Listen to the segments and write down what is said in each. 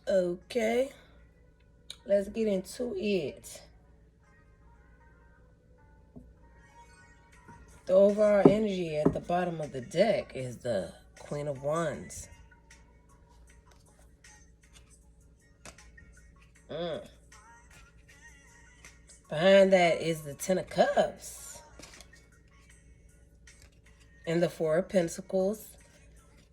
Okay, let's get into it. The overall energy at the bottom of the deck is the Queen of Wands. Mm. Behind that is the Ten of Cups and the Four of Pentacles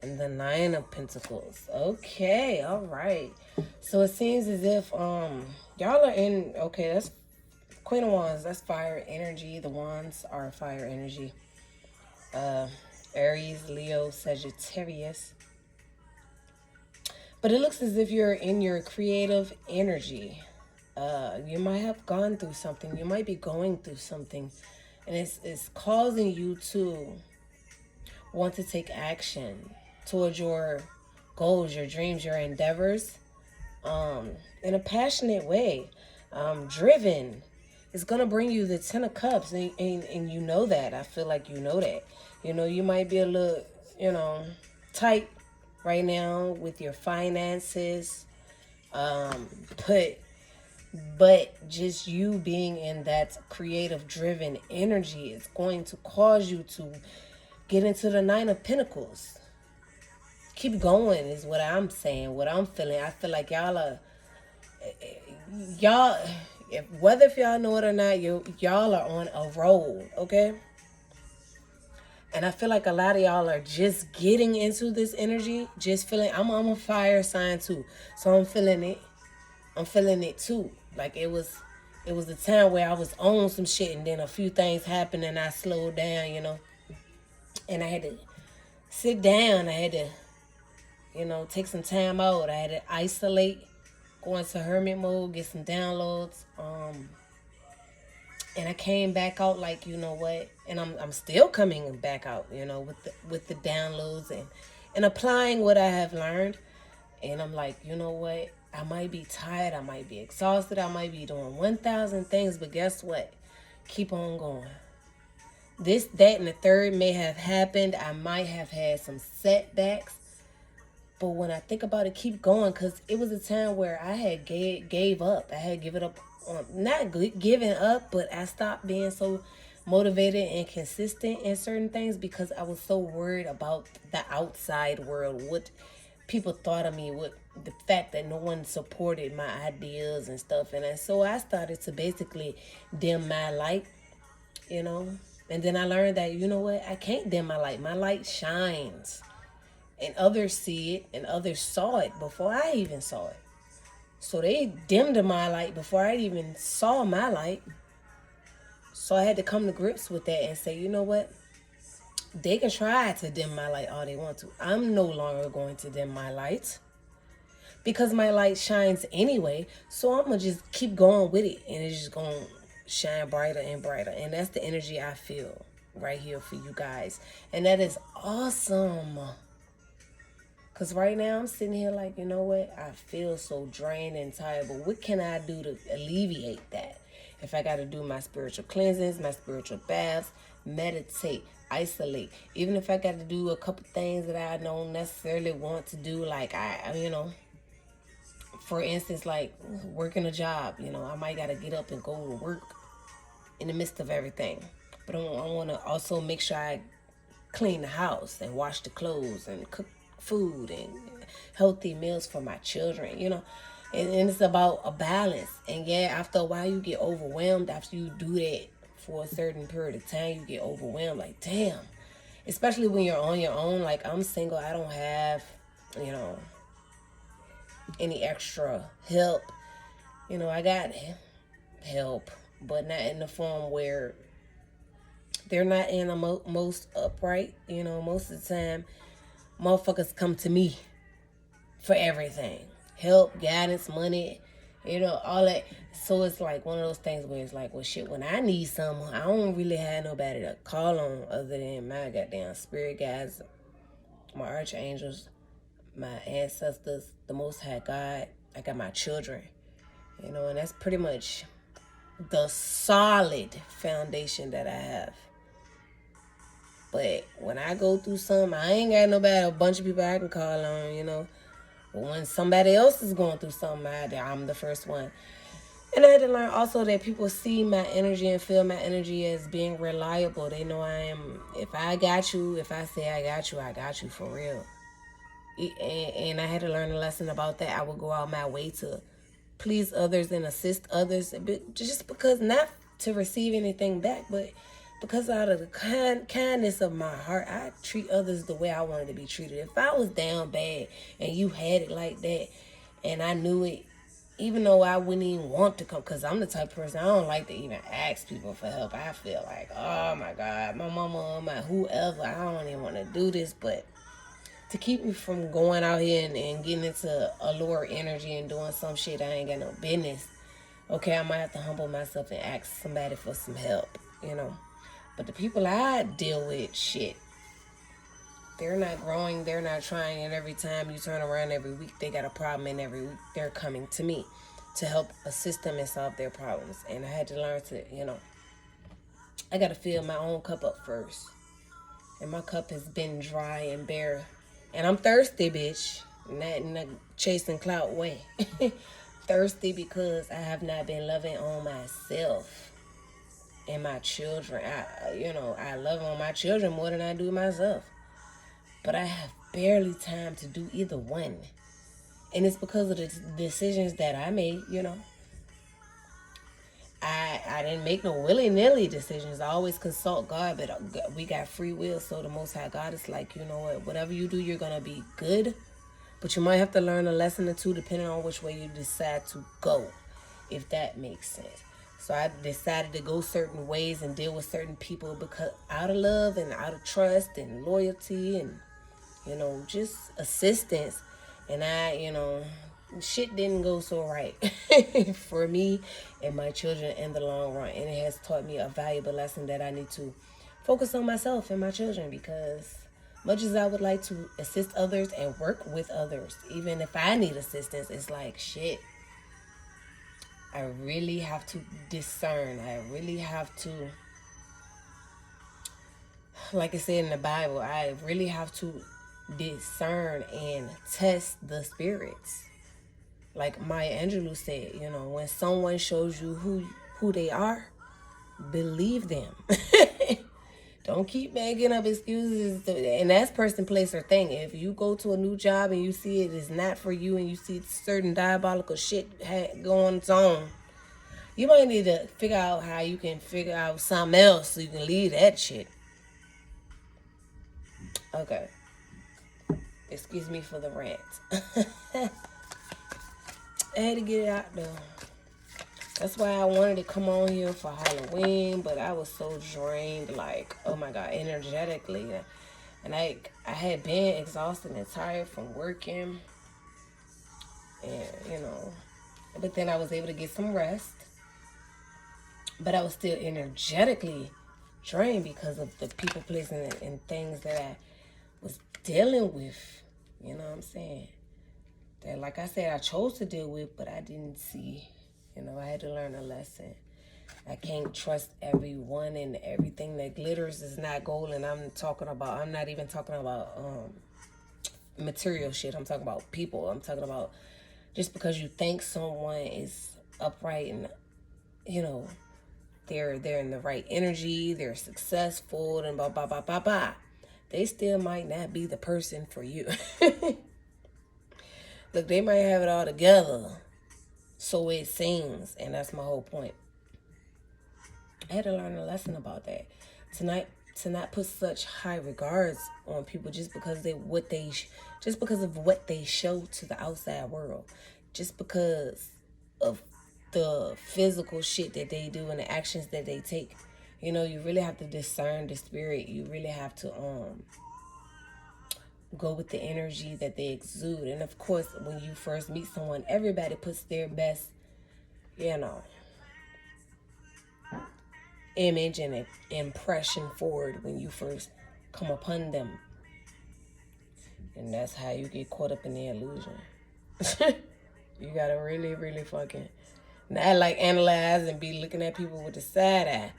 and the Nine of Pentacles. Okay, all right. So it seems as if y'all are in, okay, that's Queen of Wands, that's fire energy. The wands are fire energy. Aries, Leo, Sagittarius. But it looks as if you're in your creative energy. You might have gone through something. You might be going through something. And it's causing you to want to take action towards your goals, your dreams, your endeavors, in a passionate way, driven. It's going to bring you the Ten of Cups, and you know that. I feel like you know that. You might be a little, tight right now with your finances, but just you being in that creative driven energy is going to cause you to get into the Nine of Pentacles. Keep going is what I'm saying, what I'm feeling. I feel like y'all if y'all know it or not, y'all are on a roll, okay? And I feel like a lot of y'all are just getting into this energy, just feeling. I'm a fire sign too, so I'm feeling it. I'm feeling it too. Like it was a time where I was on some shit, and then a few things happened, and I slowed down, and I had to sit down. I had to, take some time out. I had to isolate, go into hermit mode, get some downloads. And I came back out like, you know what, and I'm still coming back out, with the downloads and applying what I have learned. And I'm like, you know what, I might be tired, I might be exhausted, I might be doing 1,000 things, but guess what? Keep on going. This, that, and the third may have happened. I might have had some setbacks, but when I think about it, keep going, because it was a time where I had gave up. I had given up on, not giving up, but I stopped being so motivated and consistent in certain things because I was so worried about the outside world, what people thought of me, what the fact that no one supported my ideas and stuff. And so I started to basically dim my light, And then I learned that, you know what, I can't dim my light. My light shines. And others see it, and others saw it before I even saw it. So they dimmed my light before I even saw my light. So I had to come to grips with that and say, you know what? They can try to dim my light all they want to. I'm no longer going to dim my light because my light shines anyway. So I'm going to just keep going with it, and it's just going to shine brighter and brighter. And that's the energy I feel right here for you guys. And that is awesome. Because right now I'm sitting here like, you know what? I feel so drained and tired. But what can I do to alleviate that? If I got to do my spiritual cleansings, my spiritual baths, meditate, isolate. Even if I got to do a couple things that I don't necessarily want to do. Like, for instance, like working a job. I might got to get up and go to work in the midst of everything. But I want to also make sure I clean the house and wash the clothes and cook food and healthy meals for my children, and it's about a balance. And yeah, after a while you get overwhelmed. After you do that for a certain period of time, you get overwhelmed, like damn, especially when you're on your own. Like I'm single, I don't have any extra help. I got help, but not in the form where they're not in the most upright. Most of the time motherfuckers come to me for everything. Help, guidance, money, all that. So it's like one of those things where it's like, well, shit, when I need something, I don't really have nobody to call on other than my goddamn spirit guides, my archangels, my ancestors, the Most High God. I got my children, and that's pretty much the solid foundation that I have. But when I go through something, I ain't got nobody, a bunch of people I can call on, But when somebody else is going through something, I'm the first one. And I had to learn also that people see my energy and feel my energy as being reliable. They know I am, if I got you, if I say I got you for real. And I had to learn a lesson about that. I would go out my way to please others and assist others, just because, not to receive anything back, but because out of the kindness of my heart, I treat others the way I wanted to be treated. If I was down bad and you had it like that and I knew it, even though I wouldn't even want to come, because I'm the type of person, I don't like to even ask people for help. I feel like, oh my God, my mama, my whoever, I don't even want to do this. But to keep me from going out here and getting into a lower energy and doing some shit I ain't got no business, okay, I might have to humble myself and ask somebody for some help, you know. But the people I deal with, shit, they're not growing, they're not trying, and every time you turn around every week, they got a problem, and every week they're coming to me to help assist them and solve their problems. And I had to learn to, I got to fill my own cup up first. And my cup has been dry and bare. And I'm thirsty, bitch. Not in a chasing clout way. Thirsty because I have not been loving on myself and my children. I love on my children more than I do myself. But I have barely time to do either one. And it's because of the decisions that I made, I didn't make no willy-nilly decisions. I always consult God, but we got free will. So the Most High God is like, you know what, whatever you do, you're going to be good. But you might have to learn a lesson or two depending on which way you decide to go, if that makes sense. So I decided to go certain ways and deal with certain people because out of love and out of trust and loyalty and, just assistance. And shit didn't go so right for me and my children in the long run. And it has taught me a valuable lesson that I need to focus on myself and my children, because much as I would like to assist others and work with others, even if I need assistance, it's like, shit, I really have to discern. I really have to, like I said in the Bible, I really have to discern and test the spirits. Like Maya Angelou said, when someone shows you who they are, believe them. Don't keep making up excuses. And that's person, place, or thing. If you go to a new job and you see it is not for you and you see certain diabolical shit going on, you might need to figure out how you can figure out something else so you can leave that shit. Okay. Excuse me for the rant. I had to get it out though. That's why I wanted to come on here for Halloween, but I was so drained, like, oh my God, energetically. And I had been exhausted and tired from working. And, but then I was able to get some rest. But I was still energetically drained because of the people, places, and things that I was dealing with. You know what I'm saying? That, like I said, I chose to deal with, but I didn't see. I had to learn a lesson. I can't trust everyone, and everything that glitters is not gold. And I'm not even talking about material shit. I'm talking about people. I'm talking about just because you think someone is upright and, they're in the right energy, they're successful, and blah, blah, blah, blah, blah, they still might not be the person for you. Look, they might have it all together, so it seems, and that's my whole point. I had to learn a lesson about that. Tonight, to not put such high regards on people just because of what they show to the outside world, just because of the physical shit that they do and the actions that they take. You really have to discern the spirit. You really have to go with the energy that they exude. And of course, when you first meet someone, everybody puts their best, image and impression forward when you first come upon them. And that's how you get caught up in the illusion. You gotta really, really fucking not like analyze and be looking at people with the side eye.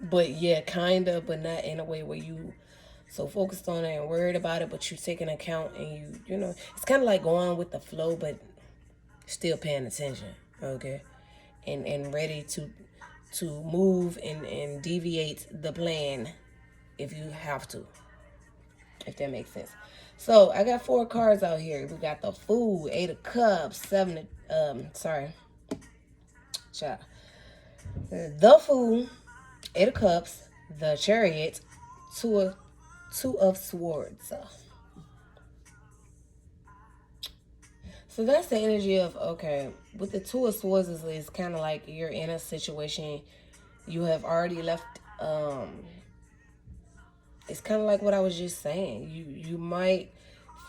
But yeah, kinda, but not in a way where you so focused on it and worried about it, but you take an account and you know, it's kind of like going with the flow, but still paying attention, okay, and ready to move and deviate the plan if you have to, if that makes sense. So I got 4 cards out here. We got the Fool, 8 of Cups, 7 of, child. The Fool, 8 of Cups, the Chariot, two of Swords. So that's the energy of, okay, with the 2 of Swords is kind of like you're in a situation you have already left. It's kind of like what I was just saying. You might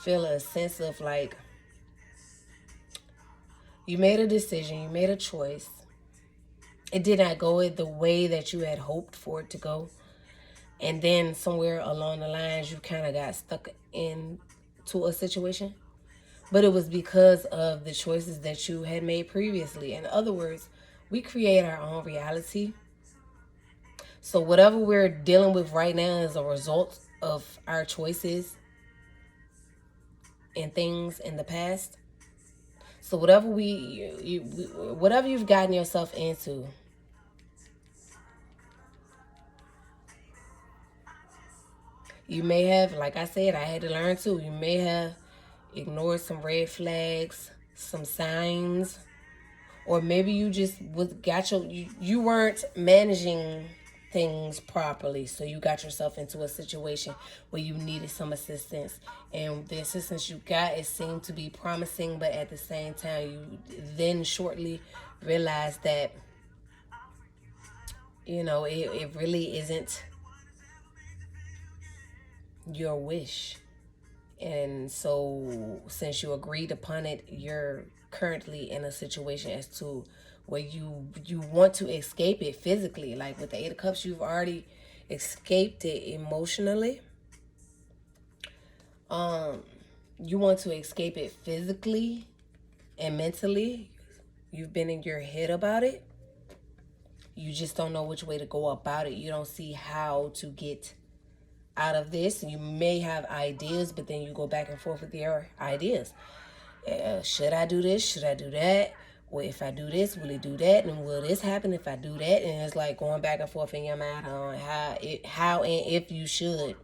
feel a sense of like you made a decision, you made a choice. It did not go the way that you had hoped for it to go. And then somewhere along the lines, you kind of got stuck into a situation. But it was because of the choices that you had made previously. In other words, we create our own reality. So whatever we're dealing with right now is a result of our choices and things in the past. So whatever whatever you've gotten yourself into, you may have, like I said, I had to learn too. You may have ignored some red flags, some signs, or maybe you just you weren't managing things properly, so you got yourself into a situation where you needed some assistance, and the assistance you got, it seemed to be promising, but at the same time you then shortly realized that, you know, it really isn't your wish. And so since you agreed upon it, you're currently in a situation as to where you want to escape it physically. Like with the 8 of Cups, you've already escaped it emotionally. You want to escape it physically and mentally. You've been in your head about it. You just don't know which way to go about it. You don't see how to get out of this. You may have ideas, but then you go back and forth with your ideas. Should I do this? Should I do that? Well, if I do this, will it do that? And will this happen if I do that? And it's like going back and forth in your mind on how and if you should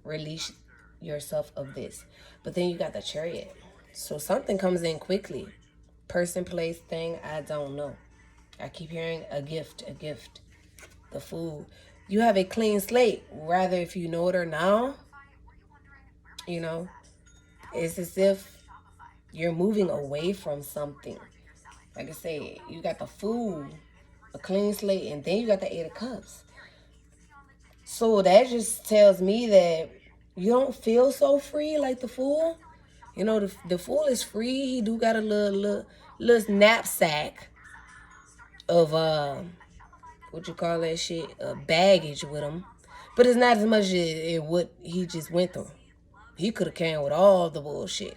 release yourself of this. But then you got the Chariot. So something comes in quickly. Person, place, thing, I don't know. I keep hearing a gift, a gift. The Fool. You have a clean slate, rather if you know it or not. You know, it's as if you're moving away from something. Like I said, you got the Fool, a clean slate, and then you got the 8 of Cups. So that just tells me that you don't feel so free like the Fool. You know, the Fool is free. He do got a little knapsack of what you call that shit, baggage with him, but it's not as much as what he just went through. He could have came with all the bullshit,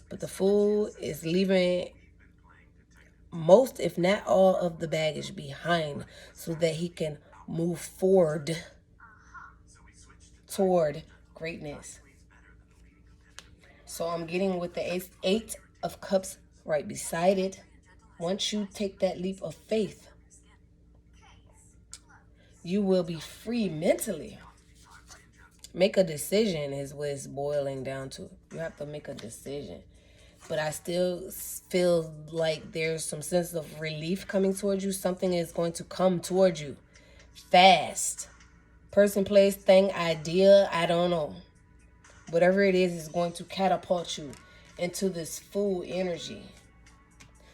but the Fool is leaving most, if not all, of the baggage behind so that he can move forward toward greatness. So I'm getting with the 8 of Cups right beside it. Once you take that leap of faith, you will be free mentally. Make a decision is what it's boiling down to. You have to make a decision. But I still feel like there's some sense of relief coming towards you. Something is going to come towards you fast. Person, place, thing, idea, I don't know. Whatever it is going to catapult you into this Fool energy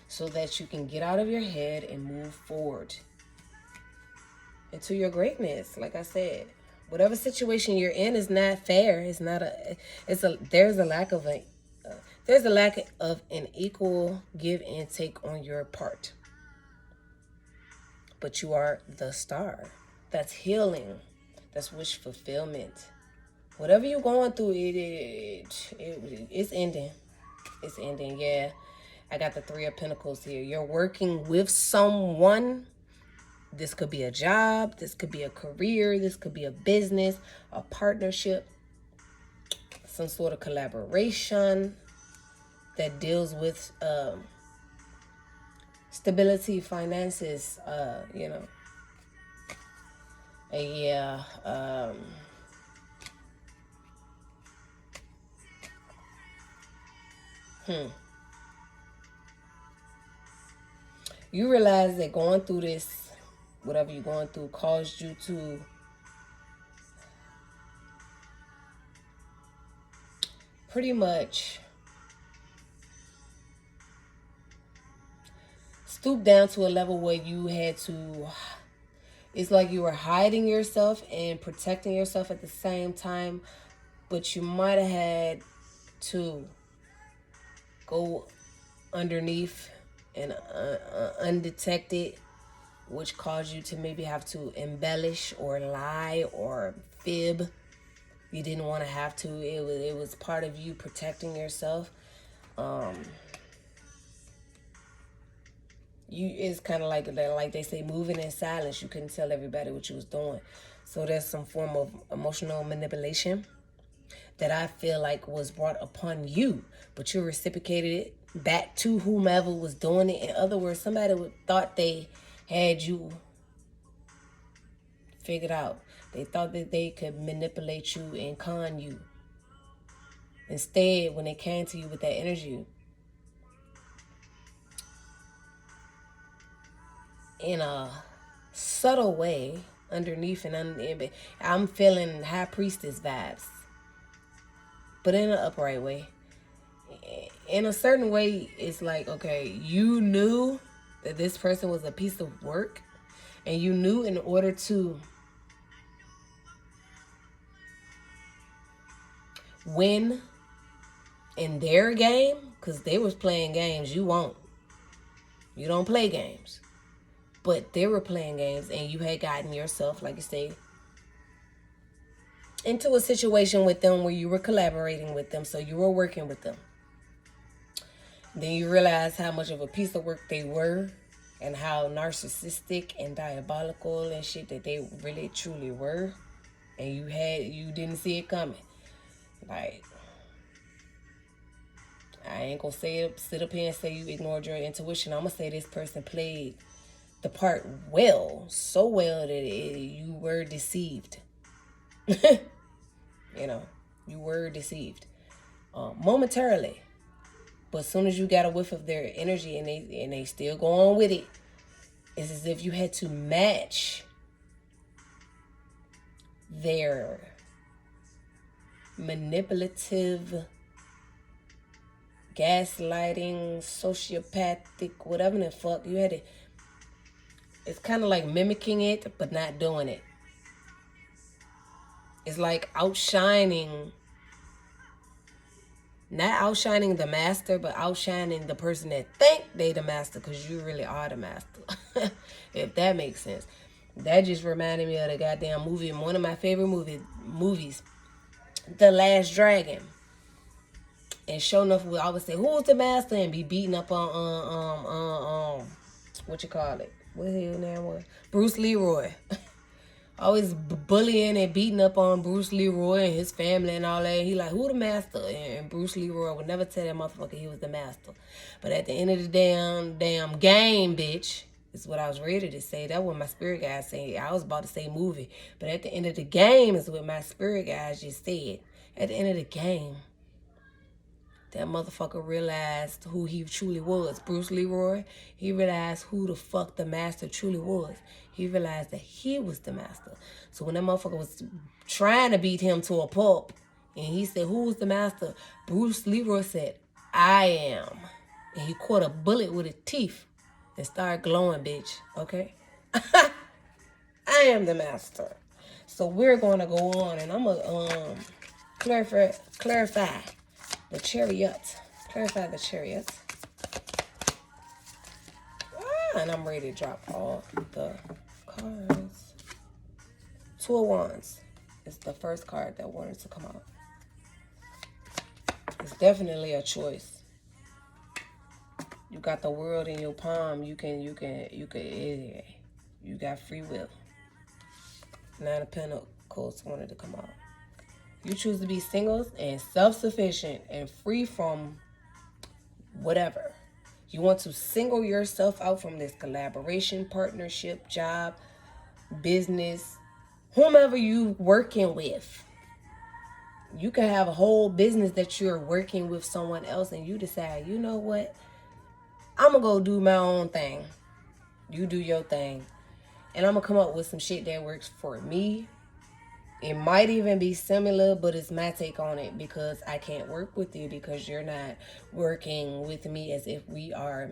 so that you can get out of your head and move forward into your greatness. Like I said, whatever situation you're in is not fair. It's not there's a lack of an equal give and take on your part. But you are the star. That's healing. That's wish fulfillment. Whatever you're going through, it's ending. It's ending, yeah. I got the 3 of Pentacles here. You're working with someone This could be a job, this could be a career, this could be a business, a partnership, some sort of collaboration that deals with stability, finances, you know. Yeah. You realize that going through this, whatever you're going through, caused you to pretty much stoop down to a level where you had to, it's like you were hiding yourself and protecting yourself at the same time, but you might have had to go underneath and undetected, which caused you to maybe have to embellish or lie or fib. You didn't want to have to. It was part of you protecting yourself. It's kind of like they say, moving in silence. You couldn't tell everybody what you was doing. So there's some form of emotional manipulation that I feel like was brought upon you, but you reciprocated it back to whomever was doing it. In other words, somebody thought they had you figured out. They thought that they could manipulate you and con you. Instead, when they came to you with that energy, in a subtle way, underneath and I'm feeling high priestess vibes, but in an upright way. In a certain way, it's like, okay, you knew that this person was a piece of work, and you knew in order to win in their game, because they was playing games, you don't play games, but they were playing games, and you had gotten yourself, like you say, into a situation with them where you were collaborating with them, so you were working with them. Then you realize how much of a piece of work they were, and how narcissistic and diabolical and shit that they really truly were, and you didn't see it coming. Like, I ain't gonna sit up here and say you ignored your intuition. I'm gonna say this person played the part well, so well that you were deceived. You know, you were deceived momentarily, but as soon as you got a whiff of their energy and they still go on with it, it's as if you had to match their manipulative, gaslighting, sociopathic, whatever the fuck you had to. It's kind of like mimicking it, but not doing it. It's like outshining, not outshining the master, but outshining the person that think they the master, because you really are the master. If that makes sense. That just reminded me of the goddamn movie, one of my favorite movies, The Last Dragon. And sure enough, we always say, who's the master? And be beating up on what you call it? What his name was? Bruce Leroy. Always bullying and beating up on Bruce Leroy and his family and all that. He like, who the master? And Bruce Leroy would never tell that motherfucker he was the master. But at the end of the damn game, bitch, is what I was ready to say. That was my spirit guide saying. I was about to say movie. But at the end of the game is what my spirit guys just said. At the end of the game, that motherfucker realized who he truly was. Bruce Leroy, he realized who the fuck the master truly was. He realized that he was the master. So when that motherfucker was trying to beat him to a pulp, and he said, who's the master? Bruce Leroy said, I am. And he caught a bullet with his teeth and started glowing, bitch. Okay? I am the master. So we're going to go on, and I'm going to clarify the chariot. Clarify the chariot. And I'm ready to drop all the cards. Two of Wands is the first card that wanted to come out. It's definitely a choice. You got the world in your palm. You can. You got free will. Nine of Pentacles wanted to come out. You choose to be single and self-sufficient and free from whatever. You want to single yourself out from this collaboration, partnership, job, business, whomever you working with. You can have a whole business that you're working with someone else and you decide, you know what? I'm going to go do my own thing. You do your thing. And I'm going to come up with some shit that works for me. It might even be similar, but it's my take on it because I can't work with you because you're not working with me as if we are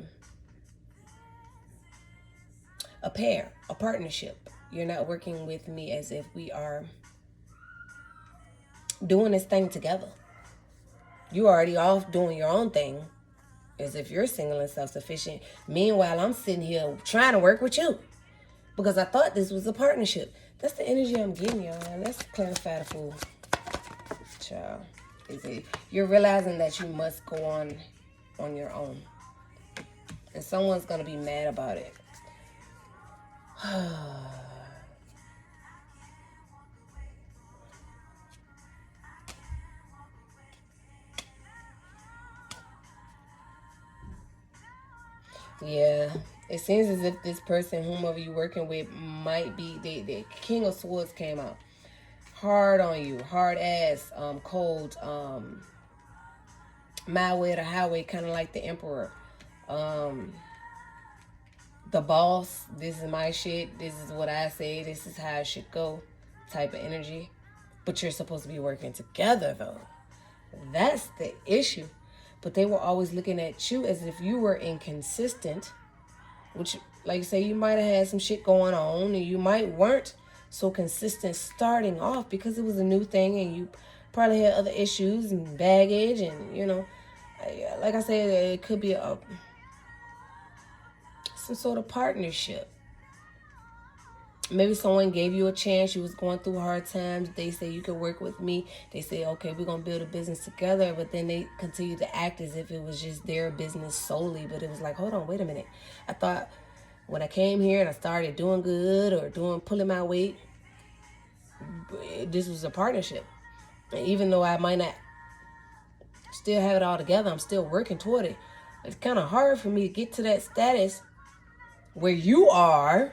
a pair, a partnership. You're not working with me as if we are doing this thing together. You already off doing your own thing as if you're single and self-sufficient. Meanwhile, I'm sitting here trying to work with you because I thought this was a partnership. That's the energy I'm getting, y'all. Let's clarify the fool. Child. You're realizing that you must go on your own. And someone's going to be mad about it. Yeah, it seems as if this person, whomever you're working with, might be the King of Swords came out. Hard on you, hard ass, cold, my way to highway, kind of like the Emperor. The boss, this is my shit, this is what I say, this is how it should go type of energy. But you're supposed to be working together though. That's the issue. But they were always looking at you as if you were inconsistent, which, like I say, you might have had some shit going on and you might weren't so consistent starting off because it was a new thing and you probably had other issues and baggage and, you know, like I said, it could be some sort of partnership. Maybe someone gave you a chance. You was going through hard times. They say you could work with me. They say, okay, we're going to build a business together. But then they continue to act as if it was just their business solely. But it was like, hold on, wait a minute. I thought when I came here and I started doing good or pulling my weight, this was a partnership. And even though I might not still have it all together, I'm still working toward it. It's kind of hard for me to get to that status where you are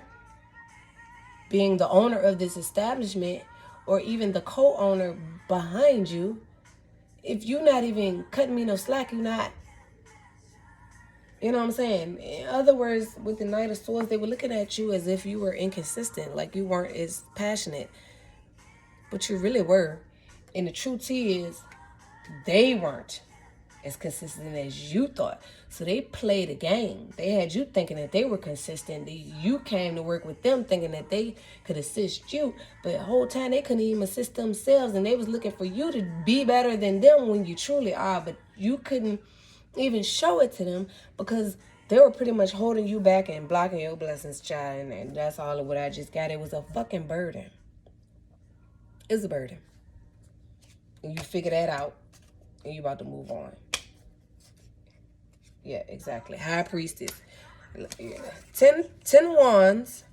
being the owner of this establishment or even the co-owner behind you. If you're not even cutting me no slack, you're not. You know what I'm saying? In other words, with the Knight of Swords, they were looking at you as if you were inconsistent, like you weren't as passionate. But you really were. And the truth is, they weren't as consistent as you thought. So they played a game. They had you thinking that they were consistent. You came to work with them thinking that they could assist you. But the whole time they couldn't even assist themselves. And they was looking for you to be better than them when you truly are. But you couldn't even show it to them because they were pretty much holding you back and blocking your blessings, child. And that's all of what I just got. It was a fucking burden. It's a burden. And you figure that out. And you about to move on. Yeah, exactly. High Priestess. Yeah. 10 wands.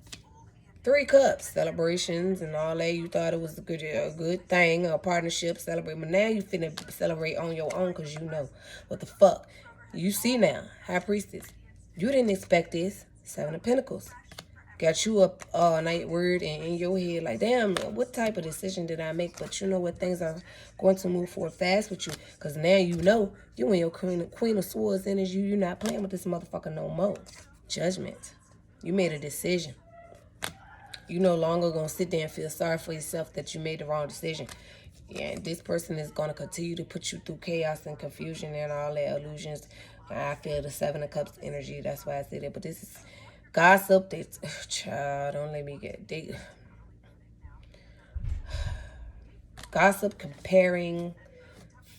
3 cups. Celebrations and all that. You thought it was a good thing. A partnership. Celebrate. But now you finna celebrate on your own because you know what the fuck. You see now. High Priestess. You didn't expect this. 7 of Pentacles. Got you up all night word and in your head like, damn, what type of decision did I make? But you know what, things are going to move forward fast with you. Because now you know you and your Queen of Swords energy, you're not playing with this motherfucker no more. Judgment. You made a decision. You no longer going to sit there and feel sorry for yourself that you made the wrong decision. Yeah, and this person is going to continue to put you through chaos and confusion and all that illusions. I feel the 7 of Cups energy. That's why I say that. But this is gossip. That's, child, don't let me get deep. Gossip, comparing,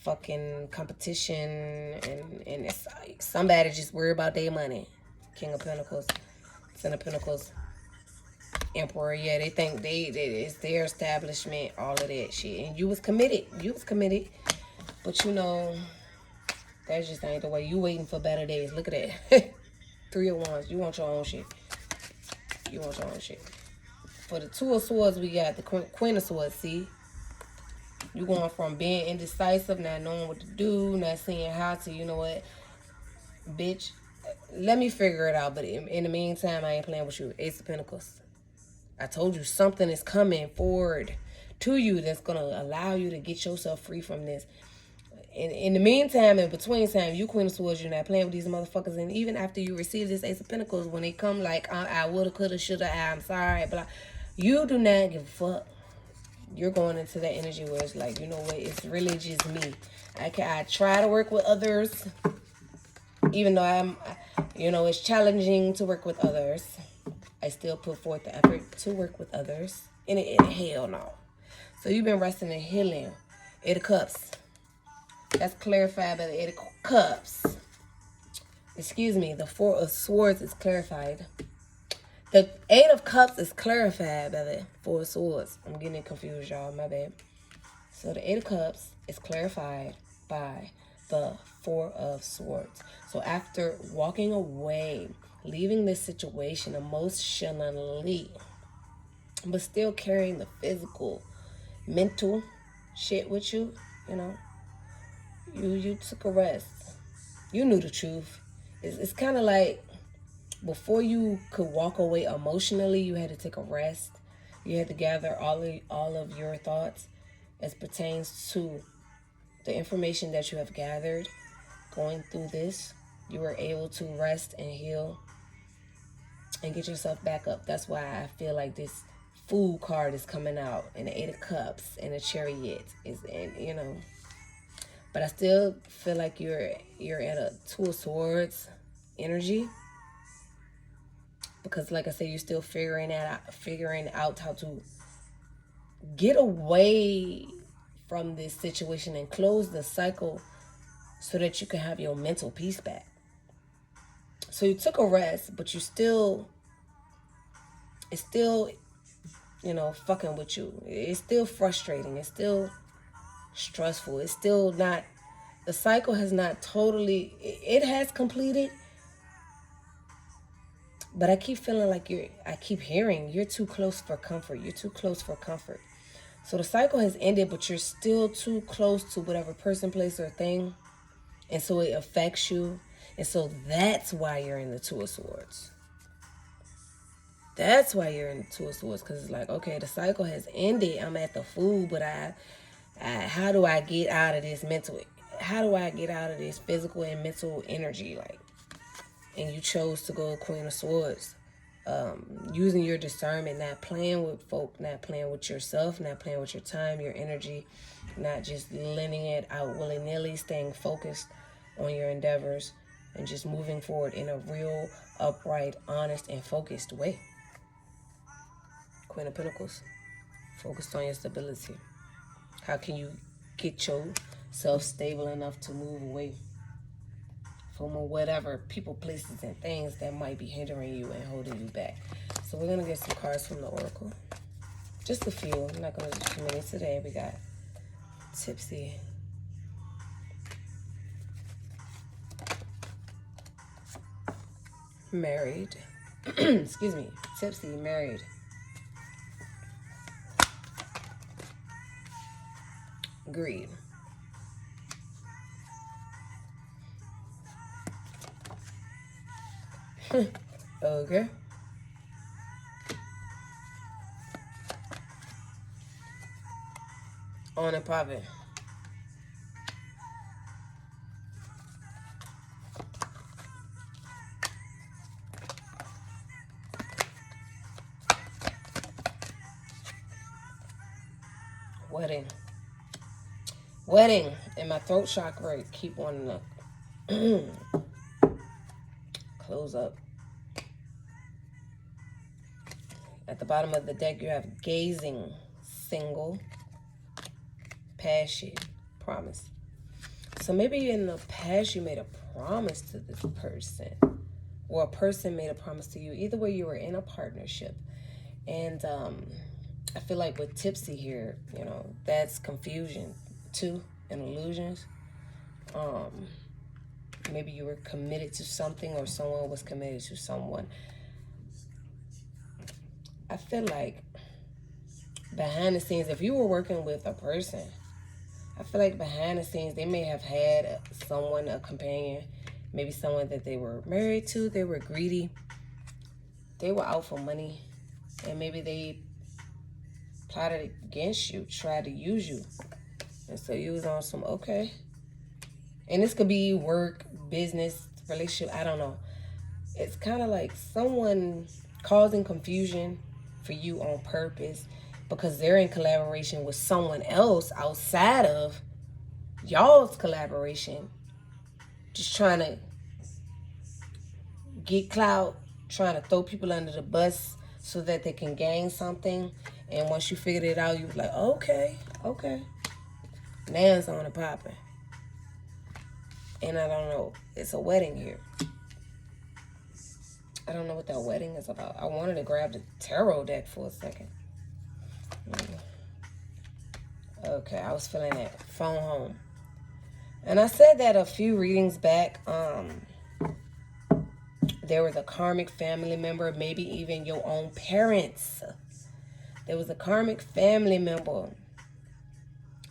fucking competition, and it's like somebody just worry about their money. King of Pentacles, 10 of Pentacles, Emperor. Yeah, they think it's their establishment, all of that shit. And you was committed. But you know, that just ain't the way. You waiting for better days. Look at that. 3 of Wands. You want your own shit. You want your own shit. For the Two of Swords, we got the Queen of Swords. See, you going from being indecisive, not knowing what to do, not seeing how to, you know what, bitch, let me figure it out. But in the meantime, I ain't playing with you. Ace of Pentacles. I told you something is coming forward to you that's going to allow you to get yourself free from this. In the meantime, in between time, you Queen of Swords, you're not playing with these motherfuckers. And even after you receive this Ace of Pentacles, when they come like, I woulda, coulda, shoulda, I'm sorry, blah, you do not give a fuck. You're going into that energy where it's like, you know what, it's really just me. I try to work with others, even though it's challenging to work with others. I still put forth the effort to work with others. And hell no. So you've been resting and healing. Eight of Cups. That's clarified by the Eight of Cups. Excuse me, the Four of Swords is clarified. The Eight of Cups is clarified by the Four of Swords. I'm getting confused, y'all. My bad. So the Eight of Cups is clarified by the Four of Swords. So after walking away, leaving this situation emotionally, but still carrying the physical, mental shit with you, you know, you took a rest. You knew the truth. It's kind of like before you could walk away emotionally, you had to take a rest. You had to gather all of your thoughts as pertains to the information that you have gathered going through this. You were able to rest and heal and get yourself back up. That's why I feel like this Fool card is coming out, and the Eight of Cups and the Chariot is, and you know. But I still feel like you're at a Two of Swords energy, because like I said, you're still figuring out how to get away from this situation and close the cycle so that you can have your mental peace back. So you took a rest, but it's still, fucking with you. It's still frustrating. It's still stressful. It's still not, the cycle has not totally, it has completed, but I keep feeling like I keep hearing you're too close for comfort. You're too close for comfort. So the cycle has ended, but you're still too close to whatever person, place, or thing. And so it affects you. And so that's why you're in the Two of Swords. That's why you're in the Two of Swords. Because it's like, okay, the cycle has ended. I'm at the Fool, but how do I get out of this mental? How do I get out of this physical and mental energy? Like, and you chose to go Queen of Swords. Using your discernment, not playing with folk, not playing with yourself, not playing with your time, your energy, not just lending it out willy-nilly, staying focused on your endeavors and just moving forward in a real, upright, honest, and focused way. Queen of Pentacles, focused on your stability. How can you get yourself stable enough to move away from whatever people, places, and things that might be hindering you and holding you back? So we're going to get some cards from the Oracle. Just a few. I'm not going to do too many today. We got Tipsy. Married. Excuse me. Tipsy, married. Greed. Okay. On and popping. Wedding. And my throat chakra keep wanting to close up. At the bottom of the deck, you have gazing, single, passion, promise. So maybe in the past you made a promise to this person, or a person made a promise to you. Either way, you were in a partnership. And I feel like with Tipsy here, that's confusion too, and illusions. Maybe you were committed to something, or someone was committed to someone. I feel like behind the scenes, if you were working with a person, I feel like behind the scenes, they may have had someone, a companion, maybe someone that they were married to, they were greedy, they were out for money, and maybe they plotted against you, tried to use you. And so you was on some, okay. And this could be work, business, relationship, I don't know. It's kind of like someone causing confusion for you on purpose because they're in collaboration with someone else outside of y'all's collaboration, just trying to get clout, trying to throw people under the bus so that they can gain something. And once you figured it out, you was like, okay, now it's on and popping. And I don't know, it's a wedding here. I don't know what that wedding is about. I wanted to grab the tarot deck for a second. Okay, I was feeling that. Phone home. And I said that a few readings back. There was a karmic family member, maybe even your own parents. There was a karmic family member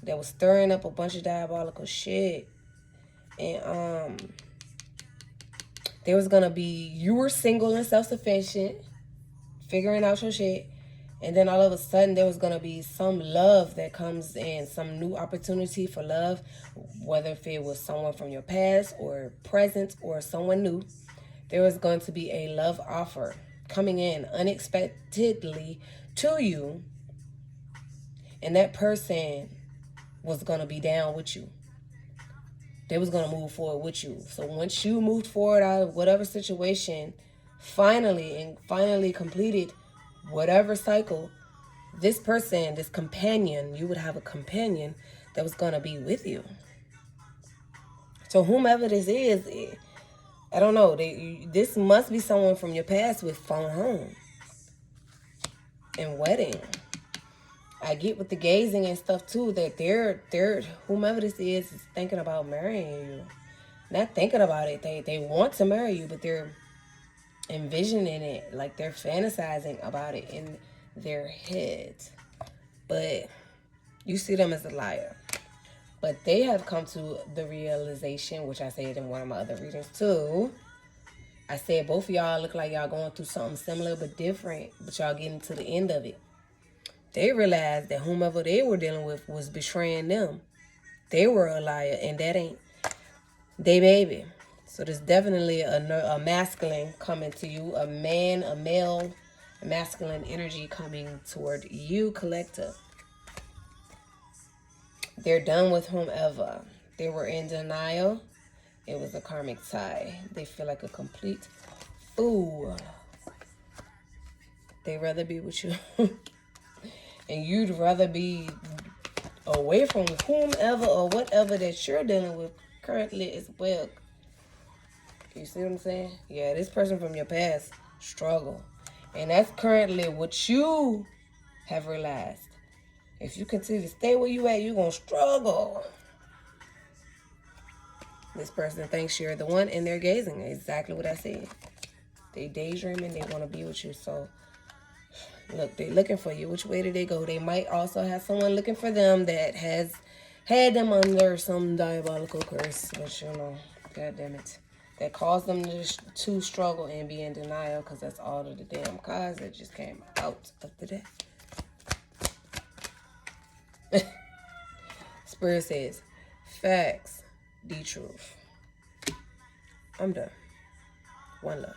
that was stirring up a bunch of diabolical shit. And there was gonna be, you were single and self-sufficient, figuring out your shit. And then all of a sudden, there was going to be some love that comes in, some new opportunity for love, whether if it was someone from your past or present or someone new. There was going to be a love offer coming in unexpectedly to you. And that person was going to be down with you. They was going to move forward with you. So once you moved forward out of whatever situation, finally completed whatever cycle, this person, this companion, you would have a companion that was going to be with you. So whomever this is, I don't know. This must be someone from your past with phone home and wedding. I get with the gazing and stuff too, that they're whomever this is thinking about marrying you. Not thinking about it. They want to marry you, but they're envisioning it, like they're fantasizing about it in their heads. But you see them as a liar. But they have come to the realization, which I said in one of my other readings too. I said both of y'all look like y'all going through something similar but different, but y'all getting to the end of it. They realized that whomever they were dealing with was betraying them. They were a liar, and that ain't they baby. So there's definitely a masculine coming to you, a man, a male, a masculine energy coming toward you, collective. They're done with whomever. They were in denial. It was a karmic tie. They feel like a complete fool. They'd rather be with you. And you'd rather be away from whomever or whatever that you're dealing with currently as well. You see what I'm saying? Yeah, this person from your past struggle. And that's currently what you have realized. If you continue to stay where you at, you're going to struggle. This person thinks you're the one, and they're gazing. Exactly what I said. They daydreaming. They want to be with you. So, look, they're looking for you. Which way do they go? They might also have someone looking for them that has had them under some diabolical curse. But, you know, God damn it. That caused them to struggle and be in denial, because that's all of the damn cards that just came out of the deck. Spirit says, facts, the truth. I'm done. One love.